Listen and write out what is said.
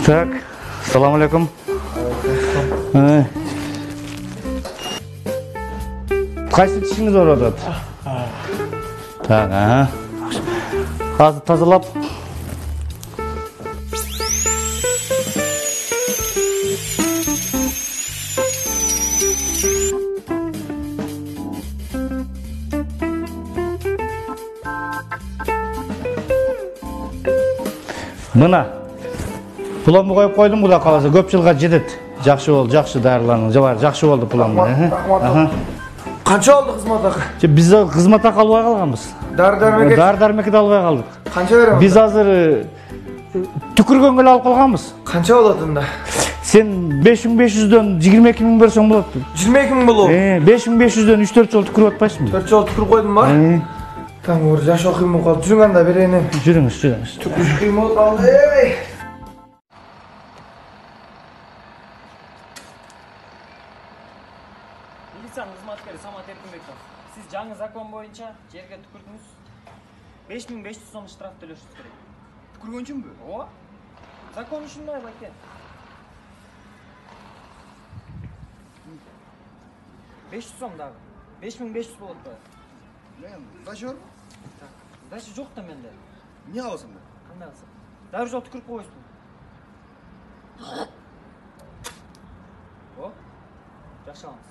Так, салам алейкум. Қайсы тишіңіз ауырады? Так, қазір тазалап. Мына пұламды қойып қойдым, құда қаласа көп жылға жетеді. Жақсы болды, жақсы дәрілерің. Жақсы болды пұламды. Қанша алды қызмат ақы? Біз қызмат ақы алуға қалғанбыз. Дәрі-дәрмекті алуға қалдық. Қанша береміз? Біз азыр түкіргенге алып қалғанбыз. Қанша болатында? Сен 5500-ден 22.000 берсең болады. 22.000 болу? 5500-ден 3-4 жол түкіріп атпайсың. 4 жол түкіріп қойдың ба? Там өр жаш оқимын қалды. Жүрің анда берейін. Жүріңіз. Түкіріш қиым болып қалды. Милиция қызметкері Самат Еркінбеков. Сіз жаңы закон бойынша жерге түкірдіңіз. 5500 сом штраф төлеушіңіз керек. Түкірген үшін бе? О, закон үшін бе байке? 500 сом дағы. 5500 болады ба? Дайшы бар? Дайшы жоқ та менде. Не аласың ба? Қандай алсам? Дәрі жол түкіріп қойсың. О, жақсы аламыз.